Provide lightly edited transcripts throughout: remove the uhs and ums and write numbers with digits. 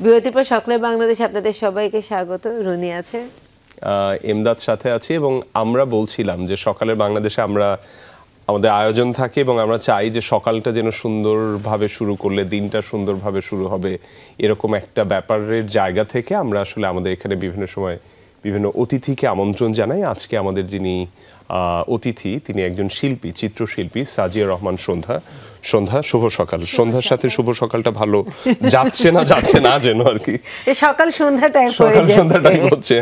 বিরতির পর সকালের বাংলাদেশ আপনাদের সবাইকে স্বাগত। রুনি আছে, এমদাদ সাথে আছি এবং আমরা বলছিলাম যে সকালের বাংলাদেশে আমরা আমাদের আয়োজন থাকে এবং আমরা চাই যে সকালটা যেন সুন্দরভাবে শুরু করলে দিনটা সুন্দরভাবে শুরু হবে, এরকম একটা ব্যাপারের জায়গা থেকে আমরা আসলে আমাদের এখানে বিভিন্ন সময় বিভিন্ন অতিথিকে আমন্ত্রণ জানাই। আজকে আমাদের যিনি অতিথি তিনি একজন শিল্পী, চিত্রশিল্পী সাজিয়া রহমান সন্ধ্যা। সন্ধ্যা, শুভ সকাল। সন্ধ্যার সাথে শুভ সকালটা ভালো যাচ্ছে না যেন আর কি সকাল সন্ধ্যা টাইপ হচ্ছে।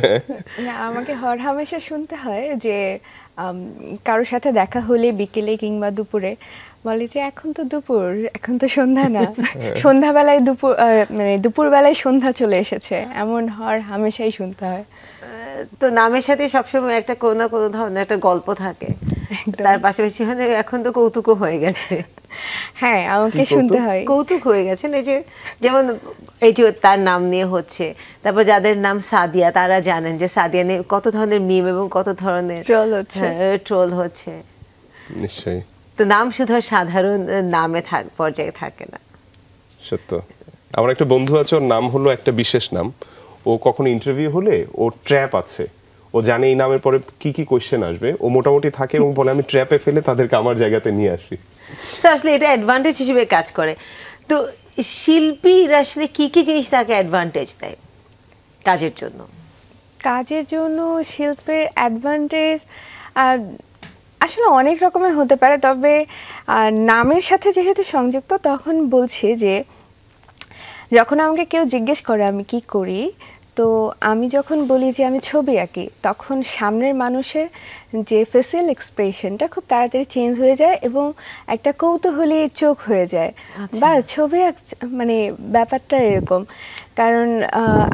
আমাকে হরহামেশা শুনতে হয় যে কারোর সাথে দেখা হলে বিকেলে কিংবা দুপুরে বলে যে এখন তো দুপুর, এখন তো সন্ধ্যা না, সন্ধ্যাবেলায় দুপুর, মানে দুপুরবেলায় সন্ধ্যা চলে এসেছে, এমন হরহামেশাই শুনতে হয়। তো নামের সাথে সবসময় একটা কোনো না কোনো ধরনের একটা গল্প থাকে, তার পাশাপাশি এখন তো কৌতুকও হয়ে গেছে। হ্যাঁ, আমাকে শুনতে হয়, কৌতুক হয়ে গেছে। এই যে যেমন এই যে তার নাম নিয়ে হচ্ছে, তারপর যাদের নাম সাদিয়া তারা জানেন যে সাদিয়া নিয়ে কত ধরনের মিম এবং কত ধরনের ট্রোল হচ্ছে। নিশ্চয়ই। তো নাম শুধু সাধারণ নামে পর্যায়ে থাকে না। সত্য। আমার একটা বন্ধু আছে, ওর নাম হলো একটা বিশেষ নাম। ও কখনো ইন্টারভিউ হলে ওর ট্র্যাপ আছে, ও জানে এই নামের পরে কি কি কোয়েশ্চেন আসবে, ও মোটামুটি থাকে এবং বলে আমি ট্র্যাপে ফেলে তাদেরকে আমার জায়গাতে নিয়ে আসি। আসলে এটা অ্যাডভান্টেজ হিসেবে কাজ করে। তো শিল্পীরা আসলে কি কি জিনিস তাকে অ্যাডভান্টেজ দেয় কাজের জন্য? কাজের জন্য শিল্পের অ্যাডভান্টেজ আসলে অনেক রকমের হতে পারে, তবে নামের সাথে যেহেতু সংযুক্ত তখন বলছি যে যখন আমাকে কেউ জিজ্ঞেস করে আমি কি করি, তো আমি যখন বলি যে আমি ছবি আঁকি, তখন সামনের মানুষের যে ফেসিয়াল এক্সপ্রেশনটা খুব তাড়াতাড়ি চেঞ্জ হয়ে যায় এবং একটা কৌতূহলী চোখ হয়ে যায়। বা ছবি মানে ব্যাপারটা এরকম, কারণ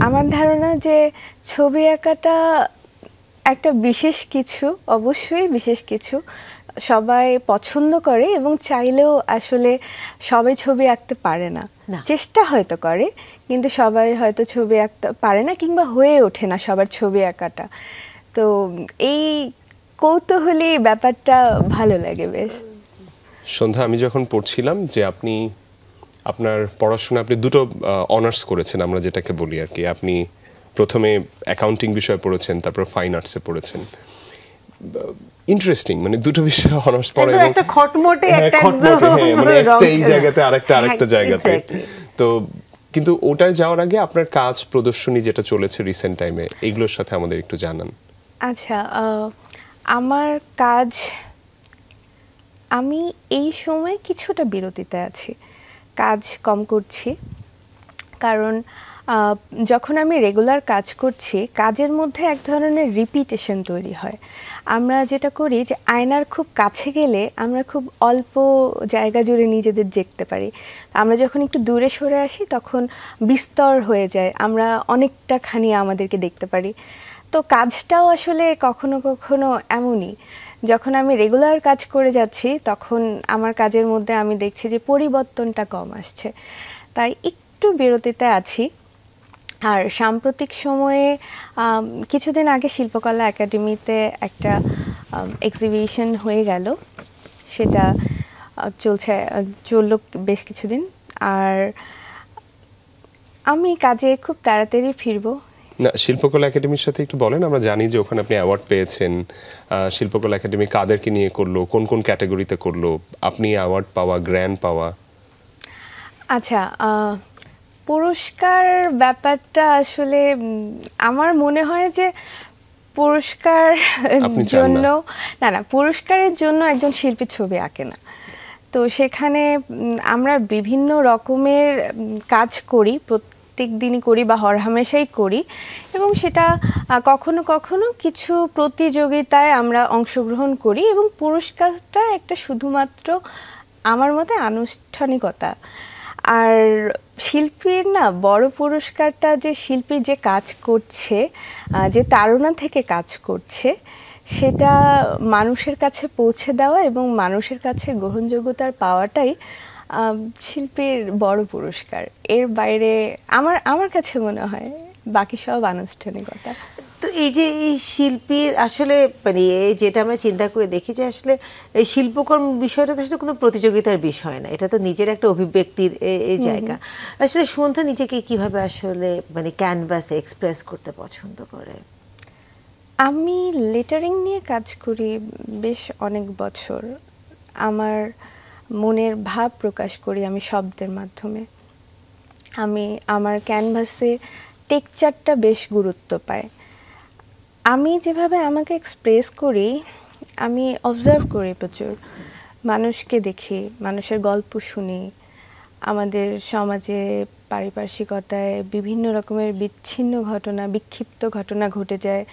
আমার ধারণা যে ছবি আঁকাটা একটা বিশেষ কিছু, অবশ্যই বিশেষ কিছু, সবাই পছন্দ করে এবং চাইলেও আসলে সবাই ছবি আঁকতে পারে না, চেষ্টা হয়তো করে কিন্তু সবাই হয়তো ছবি আঁকতে পারে না কিংবা হয়ে ওঠে না সবার ছবি আঁকাটা। তো এই কৌতূহলী ব্যাপারটা ভালো লাগে বেশ। সন্ধ্যা, আমি যখন পড়ছিলাম যে আপনি আপনার পড়াশোনা আপনি দুটো অনার্স করেছেন, আমরা যেটাকে বলি আর কি। আপনি প্রথমে অ্যাকাউন্টিং বিষয়ে পড়েছেন, তারপর ফাইন আর্টসে পড়েছেন। ইন্টারেস্টিং, মানে দুটো বিষয় অনার্স পড়া এবং একটা খটমটে একটা মানে একটা এই জায়গাতে আরেকটা জায়গাতে। তো কিন্তু ওটায় যাওয়ার আগে আপনার কাজ প্রদর্শনী যেটা চলেছে রিসেন্ট টাইমে, এগুলোর সাথে আমাদের একটু জানান। আচ্ছা, আমার কাজ, আমি এই সময় কিছুটা বিরতিতে আছি, কাজ কম করছি, কারণ যখন আমি রেগুলার কাজ করছি কাজের মধ্যে এক ধরনের রিপিটেশন তৈরি হয়। আমরা যেটা করি যে আয়নার খুব কাছে গেলে আমরা খুব অল্প জায়গা জুড়ে নিজেদের দেখতে পারি, আমরা যখন একটু দূরে সরে আসি তখন বিস্তর হয়ে যায়, আমরা অনেকটা খানি আমাদেরকে দেখতে পারি। তো কাজটাও আসলে কখনো কখনো এমনই, যখন আমি রেগুলার কাজ করে যাচ্ছি তখন আমার কাজের মধ্যে আমি দেখছি যে পরিবর্তনটা কম আসছে, তাই একটু বিরতিতে আছি। আর সাম্প্রতিক সময়ে কিছুদিন আগে শিল্পকলা একাডেমিতে একটা এক্সিবিশন হয়ে গেল, সেটা চলল বেশ কিছুদিন। আর আমি কাজে খুব তাড়াতাড়ি ফিরবো। না, শিল্পকলা একাডেমির সাথে একটু বলেন। আমরা জানি যে ওখানে আপনি অ্যাওয়ার্ড পেয়েছেন। শিল্পকলা একাডেমি কাদেরকে নিয়ে করলো, কোন কোন ক্যাটাগরিতে করলো, আপনি অ্যাওয়ার্ড পাওয়া, গ্র্যান্ড পাওয়া? আচ্ছা, পুরস্কার ব্যাপারটা আসলে আমার মনে হয় যে পুরস্কার জন্য না, পুরস্কারের জন্য একজন শিল্পী ছবি আঁকে না। তো সেখানে আমরা বিভিন্ন রকমের কাজ করি, প্রত্যেক দিনই করি বা হরহামেশাই করি, এবং সেটা কখনো কখনো কিছু প্রতিযোগিতায় আমরা অংশগ্রহণ করি এবং পুরস্কারটা একটা শুধুমাত্র আমার মতে আনুষ্ঠানিকতা। আর শিল্পীর না বড় পুরস্কারটা যে শিল্পী যে কাজ করছে, যে তাড়না থেকে কাজ করছে, সেটা মানুষের কাছে পৌঁছে দেওয়া এবং মানুষের কাছে গ্রহণযোগ্যতার পাওয়াটাই শিল্পীর বড় পুরস্কার। এর বাইরে আমার কাছে মনে হয় বাকি সব আনুষ্ঠানিকতা। তো এই যে এই শিল্পীর আসলে মানে যেটা আমরা চিন্তা করে দেখি যে আসলে এই শিল্পকর্ম বিষয়টা তো আসলে কোনো প্রতিযোগিতার বিষয় না, এটা তো নিজের একটা অভিব্যক্তির এই জায়গা। আসলে সন্ধ্যা নিজেকে কিভাবে আসলে মানে ক্যানভাসে এক্সপ্রেস করতে পছন্দ করে? আমি লেটারিং নিয়ে কাজ করি বেশ অনেক বছর। আমার মনের ভাব প্রকাশ করি আমি শব্দের মাধ্যমে। আমি আমার ক্যানভাসে টেক্সচারটা বেশ গুরুত্ব পায়। আমি যেভাবে আমাকে এক্সপ্রেস করি, আমি অবজার্ভ করি প্রচুর, মানুষকে দেখি, মানুষের গল্প শুনি, আমাদের সমাজে পারিপার্শ্বিকতায় বিভিন্ন রকমের বিচ্ছিন্ন ঘটনা, বিক্ষিপ্ত ঘটনা ঘটে যায়,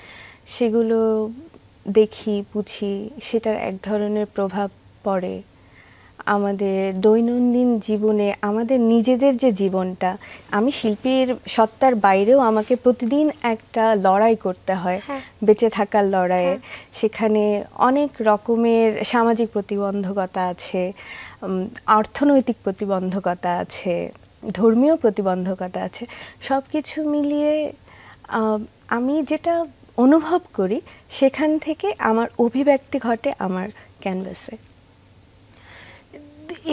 সেগুলো দেখি, বুঝি, সেটার এক ধরনের প্রভাব পড়ে আমাদের দৈনন্দিন জীবনে, আমাদের নিজেদের যে জীবনটা। আমি শিল্পীর সত্তার বাইরেও আমাকে প্রতিদিন একটা লড়াই করতে হয়, বেঁচে থাকার লড়াইয়ে। সেখানে অনেক রকমের সামাজিক প্রতিবন্ধকতা আছে, অর্থনৈতিক প্রতিবন্ধকতা আছে, ধর্মীয় প্রতিবন্ধকতা আছে। সব কিছু মিলিয়ে আমি যেটা অনুভব করি সেখান থেকে আমার অভিব্যক্তি ঘটে আমার ক্যানভাসে।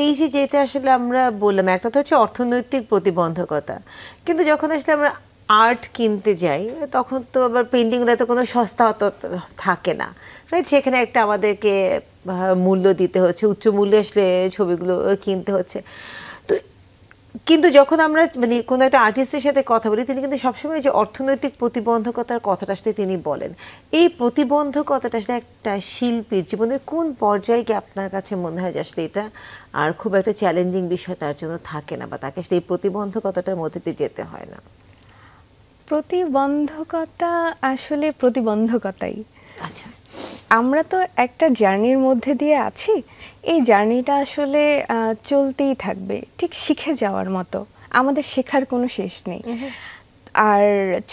এই যে যেটা আসলে আমরা বললাম, একটা তো হচ্ছে অর্থনৈতিক প্রতিবন্ধকতা, কিন্তু যখন আসলে আমরা আর্ট কিনতে যাই তখন তো আবার পেন্টিংগুলো তো কোনো সস্তা তো থাকে না, রাইট? সেখানে একটা আমাদেরকে মূল্য দিতে হচ্ছে, উচ্চ মূল্যে আসলে ছবিগুলো কিনতে হচ্ছে। তো কিন্তু যখন আমরা মানে কোনো একটা আর্টিস্টের সাথে কথা বলি, তিনি কিন্তু সবসময় যে অর্থনৈতিক প্রতিবন্ধকতার কথাটা আসলে তিনি বলেন। এই প্রতিবন্ধকতাটা আসলে একটা শিল্পীর জীবনের কোন পর্যায়ে কি আপনার কাছে মনে হয় যে আসলে এটা আর খুব একটা চ্যালেঞ্জিং বিষয় তার জন্য থাকে না, বা তাকে আসলে এই প্রতিবন্ধকতাটার মধ্যে দিয়ে যেতে হয় না? প্রতিবন্ধকতা আসলে প্রতিবন্ধকতাই। আচ্ছা, আমরা তো একটা জার্নির মধ্যে দিয়ে আছি, এই জার্নিটা আসলে চলতেই থাকবে, ঠিক শিখে যাওয়ার মতো। আমাদের শেখার কোনো শেষ নেই। আর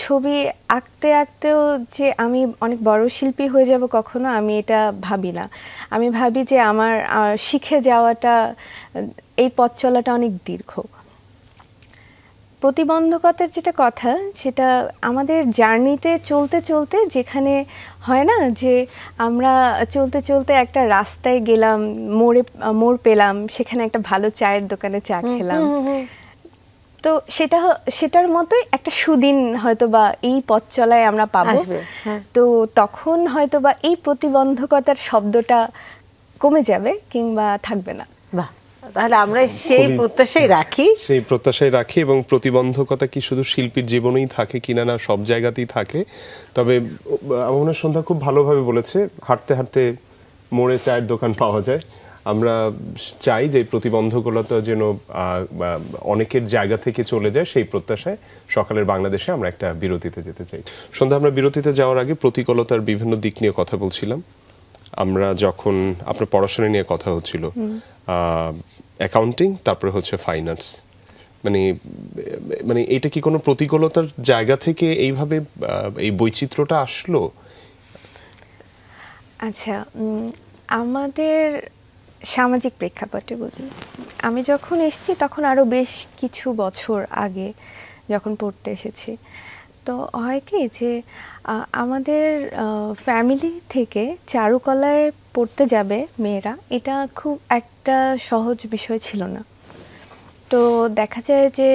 ছবি আঁকতে আঁকতেও যে আমি অনেক বড় শিল্পী হয়ে যাব কখনো, আমি এটা ভাবি না। আমি ভাবি যে আমার শিখে যাওয়াটা, এই পথ চলাটা অনেক দীর্ঘ। প্রতিবন্ধকতার যেটা কথা, সেটা আমাদের জার্নিতে চলতে চলতে, যেখানে হয় না যে আমরা চলতে চলতে একটা রাস্তায় গেলাম, মোড় পেলাম, সেখানে একটা ভালো চায়ের দোকানে চা খেলাম, তো সেটার মতোই একটা সুদিন হয়তো বা এই পথ চলায় আমরা পাবো। তো তখন হয়তো বা এই প্রতিবন্ধকতার শব্দটা কমে যাবে কিংবা থাকবে না। বাহ, তাহলে আমরা সেই প্রত্যাশাই রাখি। এবং প্রতিবন্ধকতা কি শুধু শিল্পীর জীবনেই থাকে কিনা, না সব জায়গাতেই থাকে। তবে আমার মনে হয় সন্ধ্যা খুব ভালোভাবে বলেছে, হাঁটতে হাঁটতে মোড়ে চায়ের দোকান পাওয়া যায়। আমরা চাই যে প্রতিবন্ধকতা যেন অনেকের জায়গা থেকে চলে যায়, সেই প্রত্যাশায় সকালের বাংলাদেশে আমরা একটা বিরতিতে যেতে চাই। সন্ধ্যা, আমরা বিরতিতে যাওয়ার আগে প্রতিকূলতার বিভিন্ন দিক নিয়ে কথা বলছিলাম। আমরা যখন আপনার পড়াশোনা নিয়ে কথা হচ্ছিল, অ্যাকাউন্টিং, তারপরে হচ্ছে ফাইন্যান্স, মানে এটা কি কোনো প্রতিকূলতার জায়গা থেকে এইভাবে এই বৈচিত্র্যটা আসলো? আচ্ছা, আমাদের সামাজিক প্রেক্ষাপটে বলি, আমি যখন এসেছি তখন আরও বেশ কিছু বছর আগে যখন পড়তে এসেছি, তো হয় কি যে আমাদের ফ্যামিলি থেকে চারুকলায় পড়তে যাবে মেয়েরা, এটা খুব একটা সহজ বিষয় ছিল না। তো দেখা যায় যে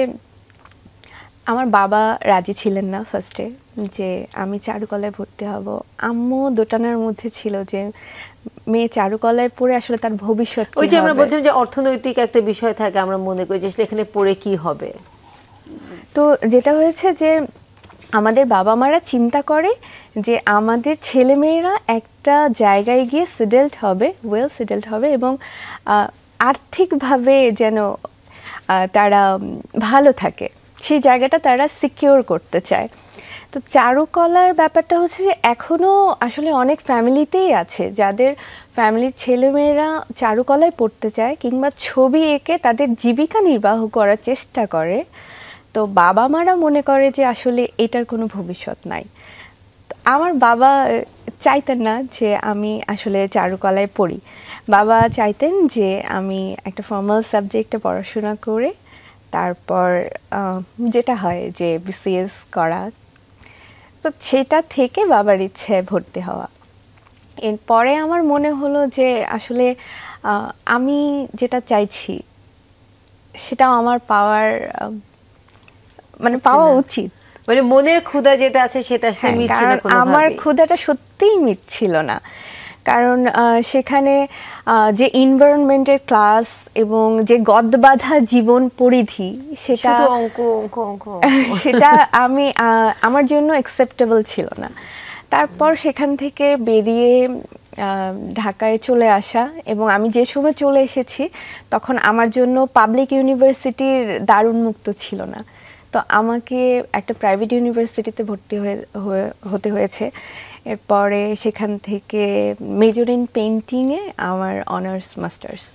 আমার বাবা রাজি ছিলেন না ফার্স্টে যে আমি চারুকলায় ভর্তি হব। আম্মু দোটানার মধ্যে ছিল যে মেয়ে চারুকলায় পড়ে আসলে তার ভবিষ্যৎ কি হবে। ওই যে আমরা বলছিলাম যে অর্থনৈতিক একটা বিষয় থাকে, আমরা মনে করি যে এখানে পড়ে কি হবে। তো যেটা হয়েছে যে আমাদের বাবা মারা চিন্তা করে যে আমাদের ছেলে মেয়েরা একটা জায়গায় গিয়ে ওয়েল সেটেলড হবে এবং আর্থিকভাবে যেন তারা ভালো থাকে, সেই জায়গাটা তারা সিকিউর করতে চায়। তো চারুকলার ব্যাপারটা হচ্ছে যে এখনও আসলে অনেক ফ্যামিলিতেই আছে যাদের ফ্যামিলির ছেলেমেয়েরা চারুকলায় পড়তে চায় কিংবা ছবি এঁকে তাদের জীবিকা নির্বাহ করার চেষ্টা করে। তো বাবা মারা মনে করে যে আসলে এটার কোনো ভবিষ্যৎ নাই। আমার বাবা চাইতেন না যে আমি আসলে চারুকলায় পড়ি। বাবা চাইতেন যে আমি একটা ফর্মাল সাবজেক্টে পড়াশোনা করে তারপর যেটা হয় যে বিসিএস করা। তো সেটা থেকে বাবার ইচ্ছে ভর্তি হওয়া। এরপরে আমার মনে হলো যে আসলে আমি যেটা চাইছি সেটা আমার পাওয়ার মানে পাওয়া উচিত। মানে মনের ক্ষুধা যেটা আছে সেটা আসলে হ্যাঁ, মিটছে না কারণ কোনোভাবেই। আমার ক্ষুধাটা সত্যিই মিটছিল না। কারণ সেখানে যে এনভায়রনমেন্টের ক্লাস এবং যে গদবাঁধা জীবন পরিধি সেটা শুধু অঙ্ক অঙ্ক অঙ্ক সেটা আমি আমার জন্য অ্যাকসেপ্টেবল ছিল না। তারপর সেখান থেকে বেরিয়ে ঢাকায় চলে আসা, এবং আমি যে সময় চলে এসেছি তখন আমার জন্য পাবলিক ইউনিভার্সিটির দ্বার উন্মুক্ত ছিল না। তো আমাকে একটা প্রাইভেট ইউনিভার্সিটিতে ভর্তি হতে হয়েছে। এরপরে সেখান থেকে মেজর ইন পেইন্টিংয়ে আমার অনার্স মাস্টার্স।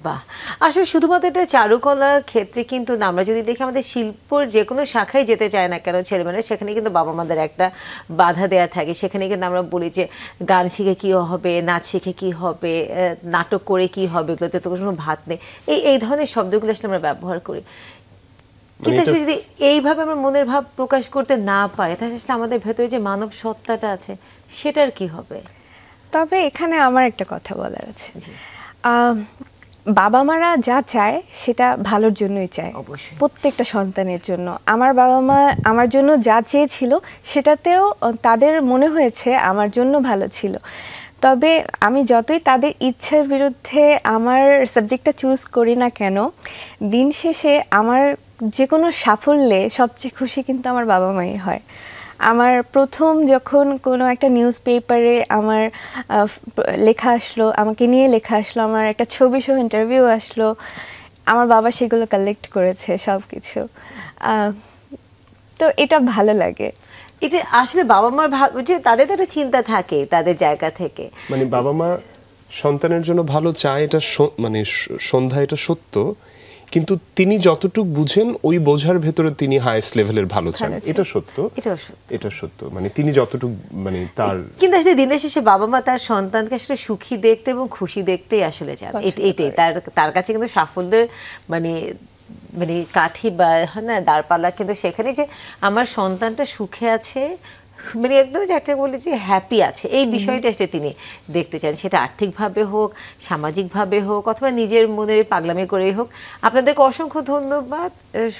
বাহ, আসলে শুধুমাত্র এটা চারুকলার ক্ষেত্রে কিন্তু না, আমরা যদি দেখি আমাদের শিল্পর যে কোনো শাখায় যেতে চায় না কেন ছেলেমেয়েরা, সেখানে কিন্তু বাবা মাদের একটা বাধা দেওয়া থাকে। সেখানে কিন্তু আমরা বলি যে গান শিখে কি হবে, নাচ শিখে কি হবে, নাটক করে কি হবে, এগুলোতে তো কোনো ভাত নেই, এই ধরনের শব্দগুলো আসলে আমরা ব্যবহার করি। কিন্তু আসলে যদি এইভাবে আমরা মনের ভাব প্রকাশ করতে না পারি, তাহলে আসলে আমাদের ভেতরে যে মানব সত্তাটা আছে সেটার কি হবে? তবে এখানে আমার একটা কথা বলার আছে, বাবা মারা যা চায় সেটা ভালোর জন্যই চায়, অবশ্যই প্রত্যেকটা সন্তানের জন্য। আমার বাবা মা আমার জন্য যা চেয়েছিল সেটাতেও তাদের মনে হয়েছে আমার জন্য ভালো ছিল। তবে আমি যতই তাদের ইচ্ছার বিরুদ্ধে আমার সাবজেক্টটা চুজ করি না কেন, দিন শেষে আমার যে কোনো সাফল্যে সবচেয়ে খুশি কিন্তু আমার বাবা মাই হয়। আমার প্রথম যখন কোনো একটা নিউজ পেপারে আমার লেখা আসলো, আমাকে নিয়ে লেখা আসলো, আমার একটা ছবি সহ ইন্টারভিউ আসলো, আমার বাবা সেগুলো কালেক্ট করেছে সব কিছু। তো এটা ভালো লাগে। এই যে আসলে বাবা মার যে তাদের তো একটা চিন্তা থাকে তাদের জায়গা থেকে, মানে বাবা মা সন্তানের জন্য ভালো চায়, এটা মানে সন্ধ্যা এটা সত্য, কিন্তু তিনি যতটুকু বুঝেন ওই বোঝার ভেতরে তিনি হাইয়েস্ট লেভেলের ভালো চান, এটা সত্য, এটা সত্য। মানে তিনি যতটুকু মানে তার, কিন্তু আসলে দিনের শেষে বাবা মা তার সন্তানকে আসলে সুখী দেখতে এবং খুশি দেখতেই আসলে চান। এটাই তার কাছে কিন্তু সাফল্যের মানে মানে কাঠি বা না দাঁড়পাল্লা কিন্তু সেখানে যে আমার সন্তানটা সুখে আছে, মানে একদম একটা বলি যে হ্যাপি আছে, এই বিষয়টা আসলে তিনি দেখতে চান। সেটা আর্থিকভাবে হোক, সামাজিকভাবে হোক, অথবা নিজের মনের পাগলামি করেই হোক। আপনাদেরকে অসংখ্য ধন্যবাদ,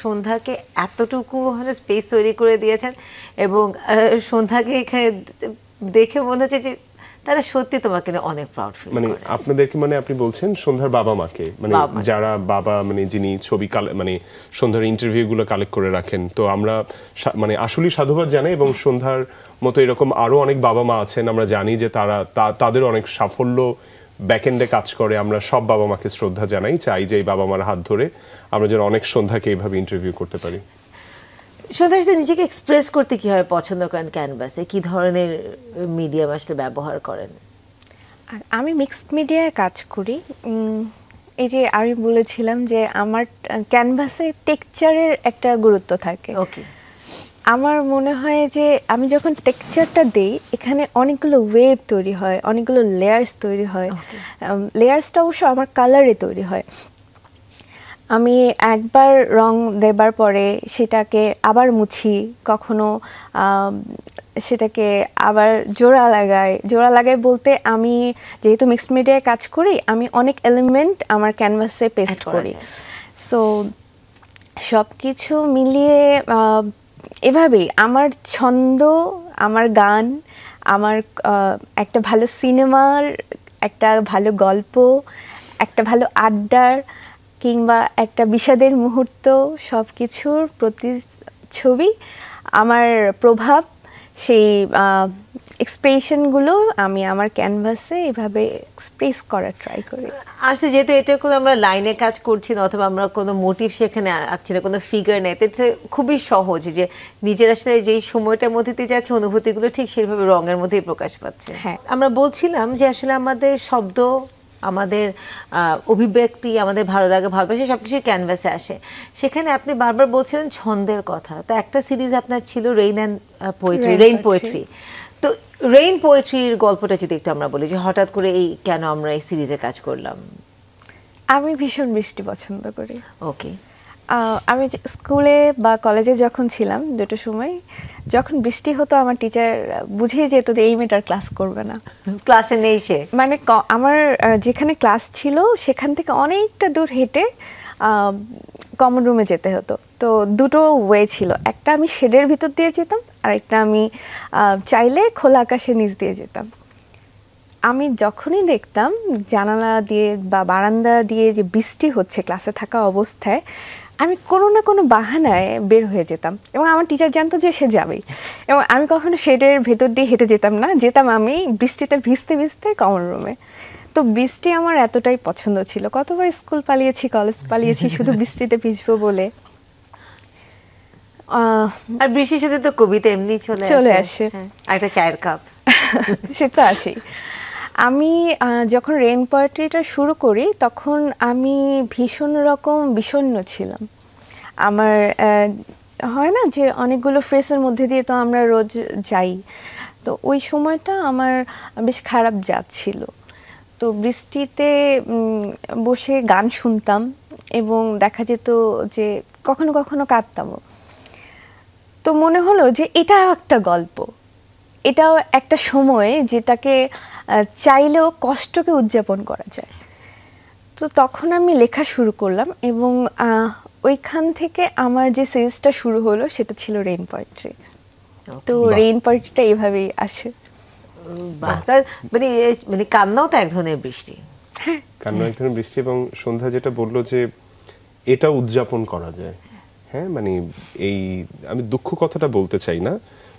সন্ধ্যাকে এতটুকু স্পেস তৈরি করে দিয়েছেন, এবং সন্ধ্যাকে এখানে দেখে মনে হচ্ছে যে তারা সত্যি তোমাকে অনেক প্রাউড ফিল করে। মানে আপনাদেরকে, মানে আপনি বলছেন সন্ধ্যার বাবা মাকে, মানে যারা বাবা মানে যিনি ছবি মানে সন্ধ্যার ইন্টারভিউ গুলো কালেক্ট করে রাখেন, তো আমরা মানে আসলেই সাধুবাদ জানাই। এবং সন্ধ্যার মতো এরকম আরো অনেক বাবা মা আছেন, আমরা জানি যে তারা তাদের অনেক সাফল্য ব্যাকএন্ডে কাজ করে। আমরা সব বাবা মাকে শ্রদ্ধা জানাই, চাই যে এই বাবা মার হাত ধরে আমরা যেন অনেক সন্ধ্যাকে এইভাবে ইন্টারভিউ করতে পারি। সন্ধ্যা আসলে নিজেকে এক্সপ্রেস করতে কিভাবে পছন্দ করেন ক্যানভাসে, কি ধরনের মিডিয়াম আসলে ব্যবহার করেন? আর আমি মিক্সড মিডিয়ায় কাজ করি। এই যে আমি বলেছিলাম যে আমার ক্যানভাসে টেক্সচারের একটা গুরুত্ব থাকে। ওকে, আমার মনে হয় যে আমি যখন টেক্সচারটা দেই, এখানে অনেকগুলো ওয়েভ তৈরি হয়, অনেকগুলো লেয়ার্স তৈরি হয়। লেয়ার্সটা অবশ্য আমার কালারে তৈরি হয়। আমি একবার রং দেবার পরে সেটাকে আবার মুছি, কখনো সেটাকে আবার জোড়া লাগাই বলতে আমি যেহেতু মিক্সড মিডিয়ায় কাজ করি, আমি অনেক এলিমেন্ট আমার ক্যানভাসে পেস্ট করি। সো সব কিছু মিলিয়ে এভাবেই আমার ছন্দ, আমার গান, আমার একটা ভালো সিনেমার, একটা ভালো গল্প, একটা ভালো আড্ডার কিংবা একটা বিষাদের মুহূর্ত, সব কিছুর প্রতিচ্ছবি, আমার প্রভাব, সেই এক্সপ্রেশনগুলো আমি আমার ক্যানভাসে এভাবে এক্সপ্রেস করার ট্রাই করি। আসলে যেহেতু এটা কোনো আমরা লাইনে কাজ করছি না, অথবা আমরা কোনো মোটিভ সেখানে আঁকছি না, কোনো ফিগার নেই, তো খুবই সহজ যে নিজের আসলে যেই সময়টার মধ্যে দিয়ে যাচ্ছে অনুভূতিগুলো ঠিক সেইভাবে রঙের মধ্যেই প্রকাশ পাচ্ছে। হ্যাঁ, আমরা বলছিলাম যে আসলে আমাদের শব্দ, আমাদের অভিব্যক্তি, আমাদের ভালো লাগে, ভালোবাসা সবকিছু ক্যানভাসে আসে। সেখানে আপনি বারবার বলছিলেন ছন্দের কথা। তো একটা সিরিজ আপনার ছিল রেইন পোয়েট্রি। তো রেইন পোয়েট্রির গল্পটা যদি একটু আমরা বলি, যে হঠাৎ করে এই কেন আমরা এই সিরিজে কাজ করলাম? আমি ভীষণ বৃষ্টি পছন্দ করি। ওকে, আমি স্কুলে বা কলেজে যখন ছিলাম দুটো সময়, যখন বৃষ্টি হতো আমার টিচার বুঝিয়ে যেত যে এই মেয়েটার ক্লাস করবে না। ক্লাসে নেই সে, মানে আমার যেখানে ক্লাস ছিল সেখান থেকে অনেকটা দূর হেঁটে কমন রুমে যেতে হতো। তো দুটো ওয়ে ছিল, একটা আমি শেডের ভিতর দিয়ে যেতাম, আর একটা আমি চাইলে খোলা আকাশের নিচ দিয়ে যেতাম। আমি যখনই দেখতাম জানালা দিয়ে বা বারান্দা দিয়ে যে বৃষ্টি হচ্ছে ক্লাসে থাকা অবস্থায়, আমি কোনো না কোনো বাহানায় বের হয়ে যেতাম, এবং আমার টিচার জানতো যে সে যাবেই, এবং আমি কখনো শেডের ভেতর দিয়ে হেঁটে যেতাম না, যেতাম আমি বৃষ্টিতে ভিজতে ভিজতে কমন রুমে। তো বৃষ্টি আমার এতটাই পছন্দ ছিল, কতবার স্কুল পালিয়েছি, কলেজ পালিয়েছি শুধু বৃষ্টিতে ভিজবো বলে। আর বৃষ্টির সাথে তো কবিতা এমনি চলে আসে। আর একটা চায়ের কাপ, সেটা আসেই। আমি যখন রেইন পোয়েট্রিটা শুরু করি তখন আমি ভীষণ রকম বিষণ্ণ ছিলাম। আমার হয় না যে অনেকগুলো ফ্রেজের মধ্যে দিয়ে তো আমরা রোজ যাই, তো ওই সময়টা আমার বেশ খারাপ যাচ্ছিল। তো বৃষ্টিতে বসে গান শুনতাম এবং দেখা যেত যে কখনো কখনো কাঁদতামও। তো মনে হলো যে এটাও একটা গল্প, এটাও একটা সময় যেটাকে চাইলেও কষ্টকে উদযাপন করা যায়। তো তখন আমি লেখা শুরু করলাম, এবং ওইখান থেকে আমার যে সিরিজটা শুরু হলো সেটা ছিল রেইন পোয়েট্রি। তো রেইন পোয়েট্রিটা এভাবেই আসে। মানে মানে কান্নাও তো এক ধরনের বৃষ্টি। হ্যাঁ, কান্না এক ধরনের বৃষ্টি। এবং সন্ধ্যা যেটা বললো যে এটা উদযাপন করা যায়, হ্যাঁ মানে এই আমি দুঃখ কথাটা বলতে চাই না,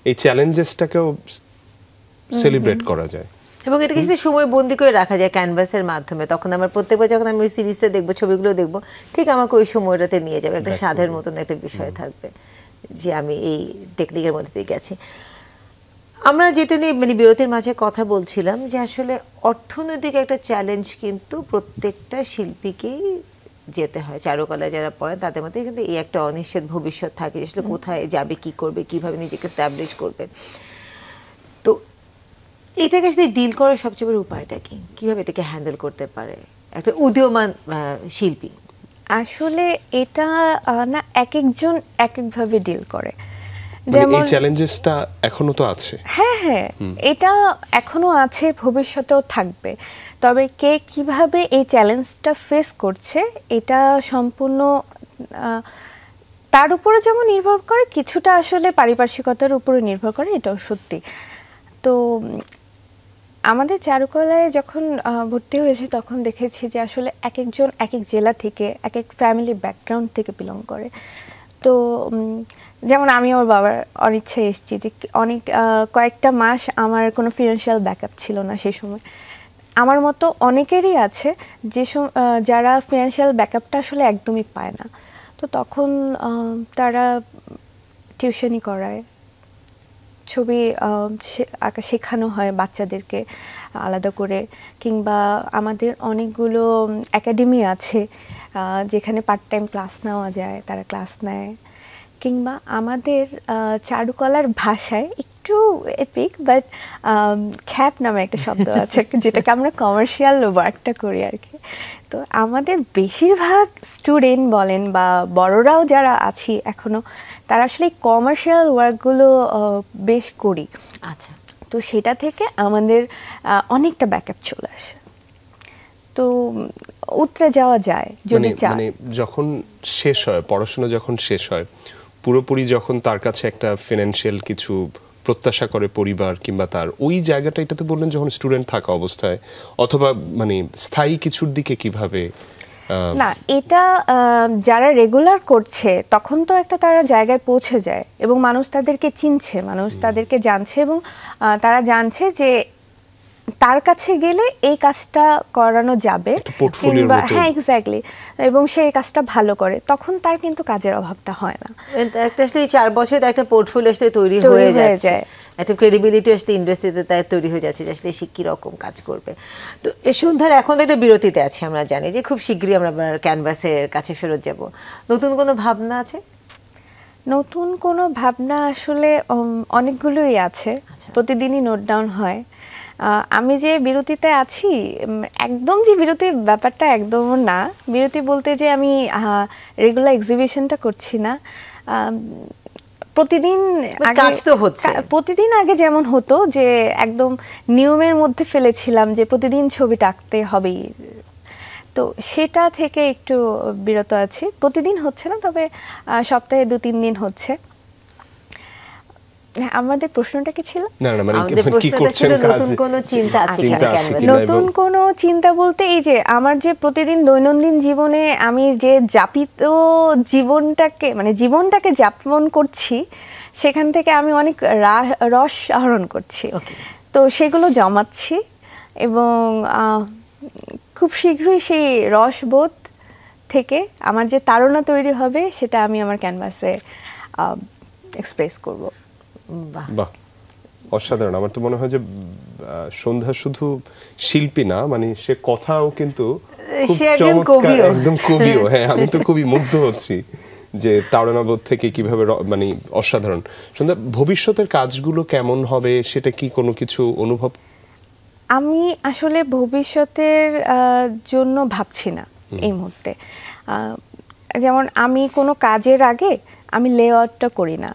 এই চ্যালেঞ্জেসটাকেও সেলিব্রেট করা যায় এবং এটাকে যদি সময় বন্দি করে রাখা যায় ক্যানভাসের মাধ্যমে, তখন আমার প্রত্যেকবার যখন আমি ওই সিরিজটা দেখবো, ছবিগুলো দেখবো, ঠিক আমাকে ওই সময়টাতে নিয়ে যাবে, একটা সাধের মতন একটা বিষয় থাকবে যে আমি এই টেকনিকের মধ্যে দিয়ে গেছি। আমরা যেটা নিয়ে মানে বিরতির মাঝে কথা বলছিলাম যে আসলে অর্থনৈতিক একটা চ্যালেঞ্জ কিন্তু প্রত্যেকটা শিল্পীকেই যেতে হয়, চারুকলায় যারা পড়েন তাদের মধ্যে কিন্তু এই একটা অনিশ্চিত ভবিষ্যৎ থাকে, আসলে কোথায় যাবে, কি করবে, কিভাবে নিজেকে স্ট্যাবলিশ করবে। তো এটাকে আসলে ডিল করার সবচেয়ে বড় উপায়টা কি, কিভাবে এটাকে হ্যান্ডেল করতে পারে একটা উদীয়মান শিল্পী? আসলে এটা না এক একজন এক একভাবে ডিল করে। যেমন এই চ্যালেঞ্জেসটা এখনো তো আছে। হ্যাঁ হ্যাঁ, এটা এখনো আছে, ভবিষ্যতেও থাকবে। তবে কে কিভাবে এই চ্যালেঞ্জটা ফেস করছে এটা সম্পূর্ণ তার উপরে যেমন নির্ভর করে, কিছুটা আসলে পারিপার্শ্বিকতার উপরে নির্ভর করে, এটাও সত্যি। তো আমাদের চারুকলায় যখন ভর্তি হয়েছি তখন দেখেছি যে আসলে এক একজন এক এক জেলা থেকে, এক এক ফ্যামিলি ব্যাকগ্রাউন্ড থেকে বিলং করে। তো যেমন আমি আমার বাবার অনিচ্ছায় এসেছি, যে অনেক কয়েকটা মাস আমার কোনো ফিনান্সিয়াল ব্যাকআপ ছিল না সেই সময়। আমার মতো অনেকেরই আছে যে যারা ফিনান্সিয়াল ব্যাকআপটা আসলে একদমই পায় না। তো তখন তারা টিউশনি করায়, ছবি আঁকা শেখানো হয় বাচ্চাদেরকে আলাদা করে, কিংবা আমাদের অনেকগুলো একাডেমি আছে যেখানে পার্ট টাইম ক্লাস নেওয়া যায়, তারা ক্লাস নেয়। কিংবা আমাদের চারুকলার ভাষায় একটু এপিক বাট খ্যাপ নামে একটা শব্দ আছে যেটাকে আমরা কমার্শিয়াল ওয়ার্কটা করি আর কি। তো আমাদের বেশিরভাগ স্টুডেন্ট বলেন বা বড়রাও যারা আছি এখনো, তারা আসলে কমার্শিয়াল ওয়ার্কগুলো বেশ করি। আচ্ছা, তো সেটা থেকে আমাদের অনেকটা ব্যাকআপ চলে আসে, তো উতরে যাওয়া যায় যদি চায়। মানে যখন শেষ হয় পড়াশোনা, যখন শেষ হয় পুরোপুরি, যখন তার কাছে একটা ফিনান্সিয়াল কিছু প্রত্যাশা করে পরিবার কিংবা তার ওই জায়গাটা, এটা তো বললেন যখন স্টুডেন্ট থাকা অবস্থায়, অথবা মানে স্থায়ী কিছুর দিকে কিভাবে? না, এটা যারা রেগুলার করছে তখন তো একটা তারা জায়গায় পৌঁছে যায় এবং মানুষ তাদেরকে চিনছে, মানুষ তাদেরকে জানছে, এবং তারা জানছে যে তার কাছে গেলে এই কাজটা করানো যাবে, কিংবা হ্যাঁ এক্স্যাক্টলি, এবং সে এই কাজটা ভালো করে, তখন তার কিন্তু কাজের অভাবটা হয় না। একটা আসলে 4 বছরে একটা পোর্টফোলিও আসলে তৈরি হয়ে যাচ্ছে, একটা ক্রেডিবিলিটি আসলে ইন্ডাস্ট্রিতে তাই তৈরি হয়ে যাচ্ছে যে আসলে সে কি রকম কাজ করবে। তো এই সন্ধ্যার এখন একটা বিরতিতে আছি, আমরা জানি যে খুব শীঘ্রই আমরা ক্যানভাসের কাছে ফেরত যাব। নতুন কোনো ভাবনা আছে? নতুন কোনো ভাবনা আসলে অনেকগুলোই আছে, প্রতিদিনই নোট ডাউন হয়। আমি যে বিরতিতে আছি, একদম যে বিরতি ব্যাপারটা একদম না। বিরতি বলতে যে আমি রেগুলার এক্সিবিশনটা করছি না। প্রতিদিন কাজ তো হচ্ছে। প্রতিদিন আগে যেমন হতো যে একদম নিয়মের মধ্যে ফেলেছিলাম যে প্রতিদিন ছবিটা আঁকতে হবেই, তো সেটা থেকে একটু বিরত আছি। প্রতিদিন হচ্ছে না, তবে সপ্তাহে 2-3 দিন হচ্ছে। আমাদের প্রশ্নটা কি ছিল? না না, মানে আমাদের কি প্রশ্নটা করছেন ছিল কাজে? নতুন কোনো চিন্তা আছে চিন্তা কিনা আছে ক্যানভাসে? কিনা? নতুন কোনো চিন্তা বলতে এই যে আমার যে প্রতিদিন দৈনন্দিন জীবনে আমি যে যাপিত জীবনটাকে মানে জীবনটাকে যাপন করছি, সেখান থেকে আমি অনেক রস আহরণ করছি। Okay. তো সেগুলো জমাচ্ছি এবং খুব শীঘ্রই সেই রসবোধ থেকে আমার যে তাড়না তৈরি হবে সেটা আমি আমার ক্যানভাসে এক্সপ্রেস করব। বাহ। বাহ, অসাধারণ। আমার তো মনে হয় যে সন্ধ্যা শুধু শিল্পী না, মানে সে কথাও কিন্তু খুব সে একজন চমৎকার, কবিও। একদম কবিও। হ্যাঁ, আমি তো খুবই মুগ্ধ হচ্ছি যে তাড়নাবোধ থেকে কিভাবে মানে অসাধারণ। সন্ধ্যা, ভবিষ্যতের কাজগুলো কেমন হবে সেটা কি কোনো কিছু অনুভব? আমি আসলে ভবিষ্যতের জন্য ভাবছি না এই মুহূর্তে। যেমন আমি কোনো কাজের আগে আমি লেআউটটা করি না,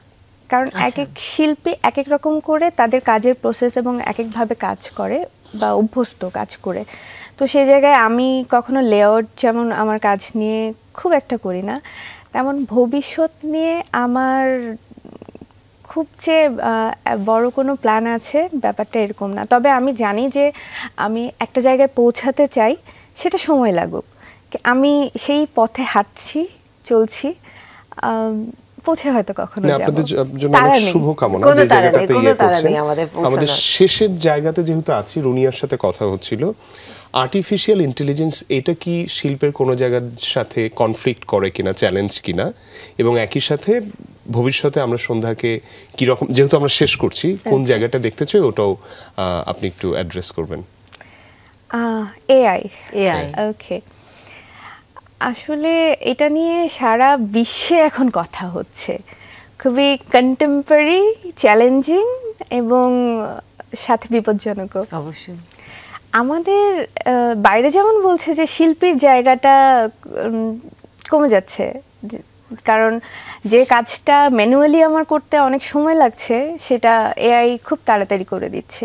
কারণ এক এক শিল্পী এক এক রকম করে তাদের কাজের প্রসেস এবং এক একভাবে কাজ করে বা অভ্যস্ত কাজ করে। তো সেই জায়গায় আমি কখনো লেআউট যেমন আমার কাজ নিয়ে খুব একটা করি না, তেমন ভবিষ্যৎ নিয়ে আমার খুব যে বড় কোনো প্ল্যান আছে ব্যাপারটা এরকম না। তবে আমি জানি যে আমি একটা জায়গায় পৌঁছাতে চাই, সেটা সময় লাগুক। আমি সেই পথে হাঁটছি, চলছি, পৌঁছে হয়তো কখনো যাব। আপনাদের জন্য অনেক শুভকামনা যে জায়গাটাতে ইয়ে করছেন। আমাদের শেষের জায়গাতে যেহেতু আছি, রুনিয়ার সাথে কথা হচ্ছিল, আর্টিফিশিয়াল ইন্টেলিজেন্স এটা কি শিল্পের কোনো জায়গার সাথে কনফ্লিক্ট করে কিনা, চ্যালেঞ্জ কিনা, এবং একই সাথে ভবিষ্যতে আমরা সন্ধ্যাকে কি রকম, যেহেতু আমরা শেষ করছি, কোন জায়গাটা দেখতে চাই ওটাও আপনি একটু অ্যাড্রেস করবেন। এআই। ওকে, আসলে এটা নিয়ে সারা বিশ্বে এখন কথা হচ্ছে, খুবই কন্টেম্পোরারি, চ্যালেঞ্জিং এবং সাথে বিপজ্জনকও। অবশ্যই আমাদের বাইরে যেমন বলছে যে শিল্পীর জায়গাটা কমে যাচ্ছে, কারণ যে কাজটা ম্যানুয়ালি আমার করতে অনেক সময় লাগছে সেটা এআই খুব তাড়াতাড়ি করে দিচ্ছে।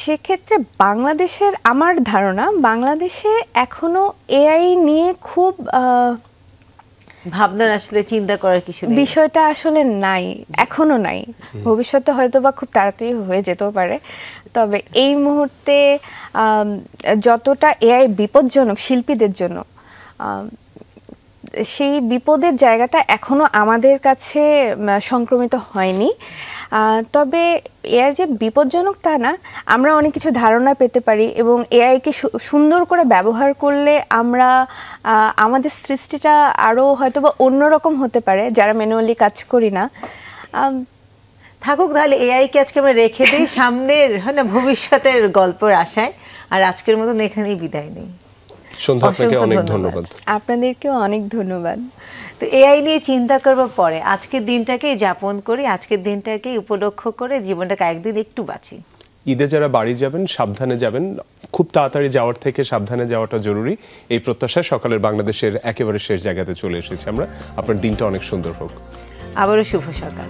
সেক্ষেত্রে বাংলাদেশের, আমার ধারণা বাংলাদেশে এখনো এআই নিয়ে খুব ভাবনার আসলে চিন্তা করার কিছু নেই, বিষয়টা আসলে নাই, এখনো নাই। ভবিষ্যতে হয়তো বা খুব তাড়াতাড়ি হয়ে যেতেও পারে, তবে এই মুহূর্তে যতটা এআই বিপজ্জনক শিল্পীদের জন্য, সেই বিপদের জায়গাটা এখনো আমাদের কাছে সংক্রমিত হয়নি। তবে এআই যে বিপজ্জনক তা না, আমরা অনেক কিছু ধারণা পেতে পারি এবং এআইকে সুন্দর করে ব্যবহার করলে আমরা আমাদের সৃষ্টিটা আরও হয়তো বা অন্যরকম হতে পারে যারা ম্যানুয়ালি কাজ করি না। থাকুক তাহলে এআইকে আজকে আমরা রেখে দিই সামনের ভবিষ্যতের গল্পের আশায়। আর আজকের মতন এখানেই বিদায় নেই। সন্ধ্যা, আপনাকে অনেক ধন্যবাদ। আপনাদেরকেও অনেক ধন্যবাদ। তো এআই নিয়ে চিন্তা করবার পরে আজকের দিনটাকেই যাপন করি, আজকের দিনটাকেই উপলক্ষ করে জীবনটাকে একদিন একটু বাঁচি। ঈদে যারা বাড়ি যাবেন সাবধানে যাবেন, খুব তাড়াতাড়ি যাওয়ার থেকে সাবধানে যাওয়াটা জরুরি। এই প্রত্যাশায় সকালের বাংলাদেশের একেবারে শেষ জায়গাতে চলে এসেছি আমরা। আপনার দিনটা অনেক সুন্দর হোক। আবারও শুভ সকাল।